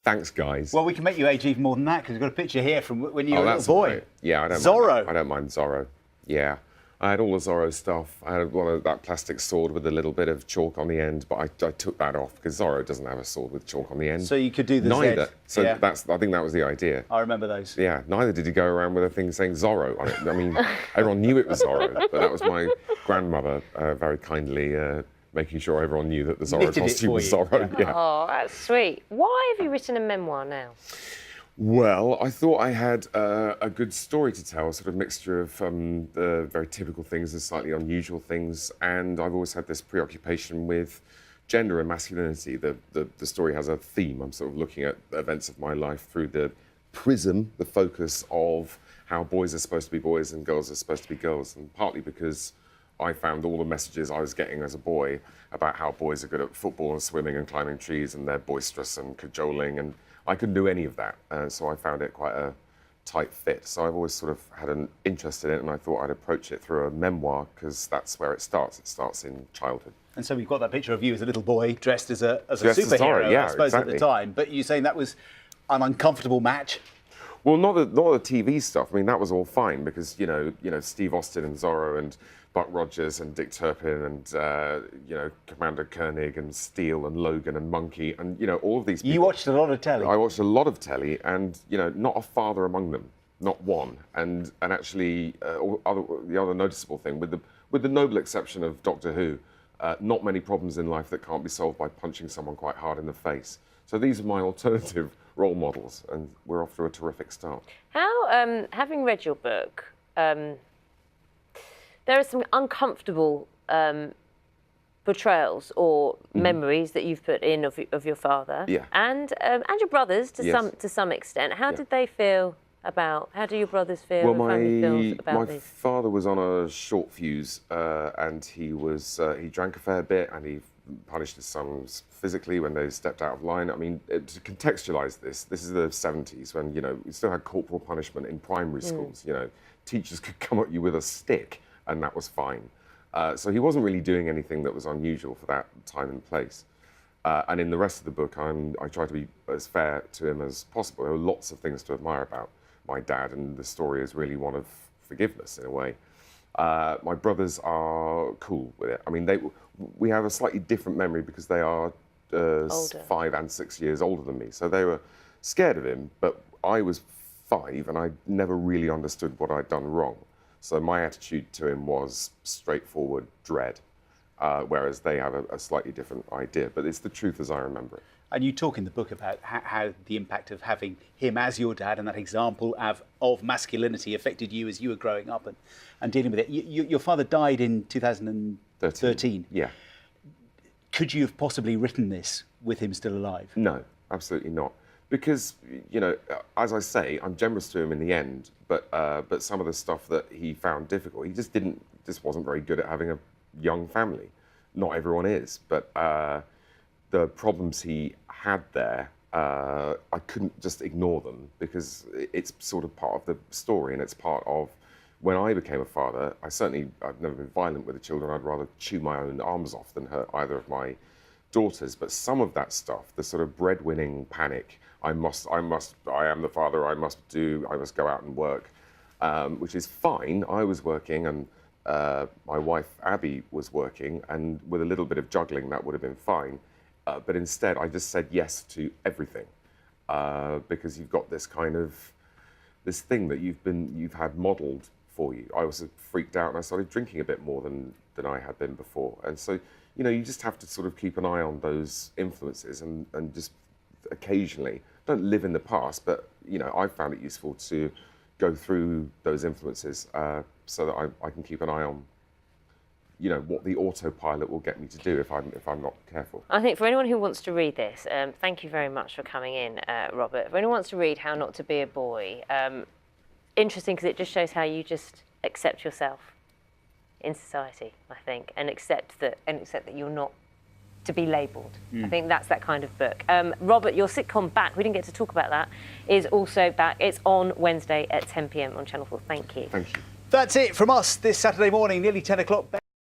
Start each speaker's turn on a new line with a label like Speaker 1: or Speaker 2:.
Speaker 1: Thanks, guys.
Speaker 2: Well, we can make you age even more than that because we've got a picture here from when you were a
Speaker 1: that's
Speaker 2: little boy.
Speaker 1: Right. Yeah, I don't
Speaker 2: Zorro.
Speaker 1: Mind, I don't mind Zorro. Yeah. I had all the Zorro stuff. I had one of that plastic sword with a little bit of chalk on the end, but I took that off because Zorro doesn't have a sword with chalk on the end.
Speaker 2: So you could do the
Speaker 1: Neither.
Speaker 2: Z.
Speaker 1: So
Speaker 2: yeah.
Speaker 1: I think that was the idea.
Speaker 2: I remember those.
Speaker 1: Yeah, neither did he go around with a thing saying Zorro on it. I mean, everyone knew it was Zorro, but that was my grandmother very kindly making sure everyone knew that the Zorro costume was Zorro. Yeah.
Speaker 3: Oh, that's sweet. Why have you written a memoir now?
Speaker 1: Well, I thought I had a good story to tell, a sort of mixture of the very typical things and slightly unusual things, and I've always had this preoccupation with gender and masculinity. The story has a theme. I'm sort of looking at events of my life through the prism, the focus of how boys are supposed to be boys and girls are supposed to be girls, and partly because I found all the messages I was getting as a boy about how boys are good at football and swimming and climbing trees and they're boisterous and cajoling, and I couldn't do any of that, so I found it quite a tight fit. So I've always sort of had an interest in it, and I thought I'd approach it through a memoir because that's where it starts. It starts in childhood. And
Speaker 2: so we've got that picture of you as a little boy dressed as a
Speaker 1: Zorro,
Speaker 2: superhero,
Speaker 1: yeah,
Speaker 2: I suppose,
Speaker 1: exactly.
Speaker 2: at the time. But you're saying that was an uncomfortable match?
Speaker 1: Well, not the TV stuff. I mean, that was all fine because you know Steve Austin and Zorro and Buck Rogers and Dick Turpin and Commander Koenig and Steel and Logan and Monkey and all of these people.
Speaker 2: You watched a lot of telly.
Speaker 1: I watched a lot of telly, and not a father among them, not one. And actually, the other noticeable thing, with the noble exception of Doctor Who, not many problems in life that can't be solved by punching someone quite hard in the face. So these are my alternative role models, and we're off to a terrific start.
Speaker 3: How, having read your book, there are some uncomfortable portrayals or memories that you've put in of your father, and your brothers to some extent. How did they feel about? How do your brothers feel?
Speaker 1: Well, my
Speaker 3: this?
Speaker 1: father was on a short fuse, and he drank a fair bit, and he punished his sons physically when they stepped out of line. I mean, to contextualise this is the 70s when we still had corporal punishment in primary schools. Teachers could come at you with a stick, and that was fine. So he wasn't really doing anything that was unusual for that time and place. And in the rest of the book, I try to be as fair to him as possible. There are lots of things to admire about my dad, and the story is really one of forgiveness in a way. My brothers are cool with it. I mean, we have a slightly different memory because they are 5 and 6 years older than me. So they were scared of him, but I was 5 and I never really understood what I'd done wrong. So my attitude to him was straightforward dread, whereas they have a slightly different idea. But it's the truth as I remember it.
Speaker 2: And you talk in the book about how the impact of having him as your dad and that example of masculinity affected you as you were growing up and dealing with it. Your father died in 2013.
Speaker 1: Yeah.
Speaker 2: Could you have possibly written this with him still alive?
Speaker 1: No, absolutely not. Because, as I say, I'm generous to him in the end, but some of the stuff that he found difficult, he just wasn't very good at having a young family. Not everyone is, but the problems he had there, I couldn't just ignore them because it's sort of part of the story, and it's part of when I became a father. I've never been violent with the children. I'd rather chew my own arms off than hurt either of my daughters. But some of that stuff, the sort of breadwinning panic, I am the father, I must go out and work, which is fine. I was working and my wife Abby was working, and with a little bit of juggling that would have been fine. But instead I just said yes to everything because you've got this thing that you've had modelled for you. I was freaked out and I started drinking a bit more than I had been before. And so, you just have to sort of keep an eye on those influences and just occasionally, don't live in the past, but, I found it useful to go through those influences so that I can keep an eye on, what the autopilot will get me to do if I'm not careful.
Speaker 3: I think for anyone who wants to read this, thank you very much for coming in, Robert. If anyone wants to read How Not to Be a Boy, interesting because it just shows how you just accept yourself in society, I think, and accept that you're not to be labelled. I think that's that kind of book. Robert, your sitcom Back, we didn't get to talk about that, is also back. It's on Wednesday at 10 p.m. on Channel 4. Thank you.
Speaker 1: Thank you.
Speaker 2: That's it from us this Saturday morning, nearly 10 o'clock.